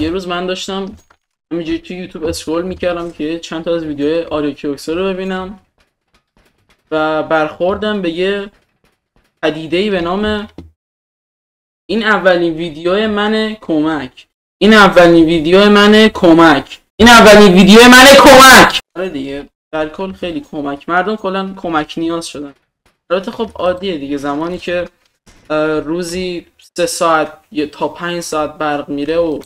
یه روز من داشتم همینجوری تو یوتیوب اسکرول میکردم که چند تا از ویدیوهای آریوکیوکسر رو ببینم و برخوردم به یه پدیده‌ای به نام این اولین ویدیو من کمک. این اولین ویدیو من کمک. این اولین ویدیو من کمک. آره دیگه در کل خیلی کمک. مردم کلا کمک نیاز شدن. البته خب عادیه دیگه، زمانی که روزی 3 ساعت یا تا 5 ساعت برق میره و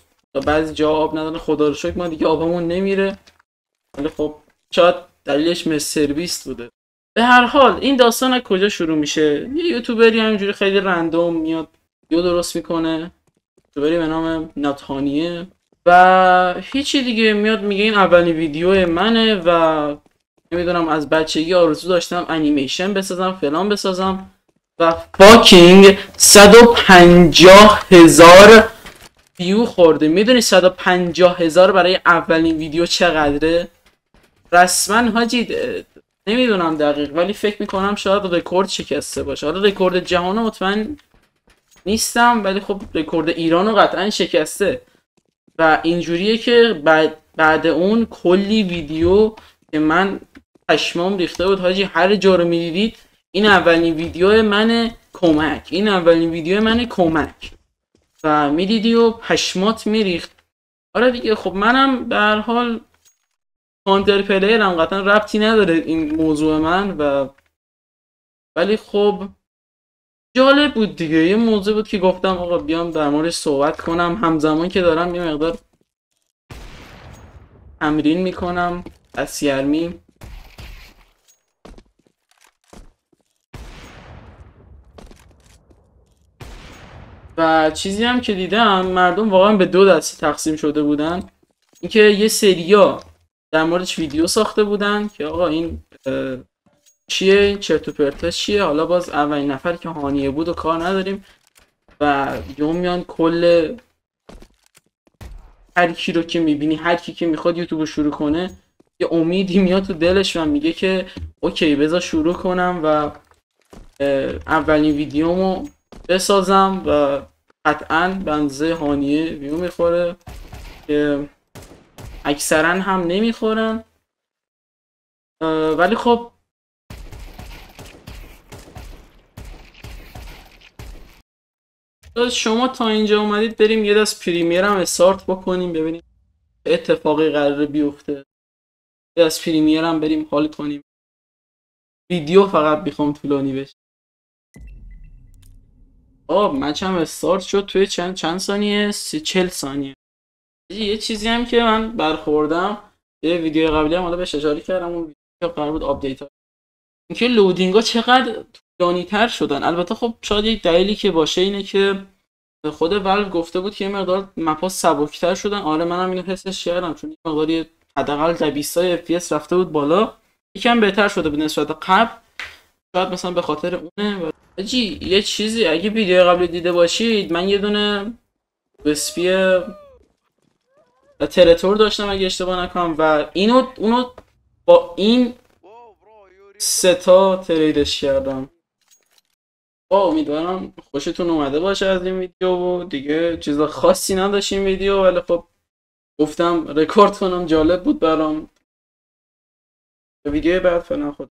بعضی جا آب نداره، خدا رو شکر ما دیگه آبمون نمیره، ولی خب شاید دلیلش مثل سرویس بوده. به هر حال این داستان از کجا شروع میشه؟ یه یوتیوبری همینجوری خیلی رندوم میاد ویدیو درست میکنه، یوتیوبری به نام ناتانیه و هیچی دیگه، میاد میگه این اولین ویدیو منه و نمیدونم از بچگی آرزو داشتم انیمیشن بسازم فلان بسازم و فاکینگ 150,000 ویو خورده. میدونی 150,000 برای اولین ویدیو چقدره؟ رسما حاجی نمیدونم دقیق، ولی فکر میکنم شاید رکورد شکسته باشه. حالا رکورد جهان مطمئن نیستم، ولی خب رکورد ایرانو قطعا شکسته و اینجوریه که بعد اون کلی ویدیو که من پشمام ریخته بود حاجی، هر جا رو میدیدید این اولین ویدیو من کمک، این اولین ویدیو من کمک و میدیدی و پشمات میریخت. آره دیگه خب منم به هر حال کانتر پلیرم، قطعا ربطی نداره این موضوع من ولی خب جالب بود دیگه، یه موضوع بود که گفتم آقا بیام در موردش صحبت کنم، همزمان که دارم یه مقدار تمرین میکنم اسیرمی. و چیزی هم که دیدم مردم واقعا به 2 دسته تقسیم شده بودن، اینکه یه سریا در موردش ویدیو ساخته بودن که آقا این چیه، چرت و پرتا چیه، حالا باز اولین نفر که هانیه بود و کار نداریم و یوم میان کل هر کی رو که میبینی، هر کی که میخواد یوتیوب رو شروع کنه یه امیدی میاد تو دلش و میگه که اوکی بذار شروع کنم و اولین ویدیومو بسازم و قطعا بنزه هانیه ویو میخوره که اکثرا هم نمیخورن. ولی خب شما تا اینجا اومدید بریم یه دست پریمیر هم استارت بکنیم ببینیم اتفاقی قراره بیفته. یه دست پریمیر هم بریم حال کنیم. ویدیو فقط میخوام طولانی بشه. مچم استارت شد توی چند ثانیه؟ 40 ثانیه. یه چیزی هم که من برخوردم یه ویدیو قبلی هم حالا بهش اشاره کردم، اون ویدیو قرار بود آپدیت ها، اینکه لودینگ ها چقدر طولانی تر شدن. البته خب شاید یک دلیلی که باشه اینه که خود ولو گفته بود که یه مقدار مپا سبک‌تر شدن. آره منم اینو حسش کردم، چون یه مقداری حداقل 20 FPS رفته بود بالا، یکم بهتر شده به نسبت قبل، شاید مثلا به خاطر اونه. حاجی یه چیزی اگه ویدیو قبل دیده باشید، من یه دونه وسپی ترتور داشتم اگه اشتباه نکنم و اونو با این 3 تا تریدش کردم. امیدوارم خوشتون اومده باشه از این ویدیو و دیگه چیز خاصی نداشت این ویدیو، ولی خب گفتم رکورد کنم، جالب بود برام. ویدیو بعد فعلا خود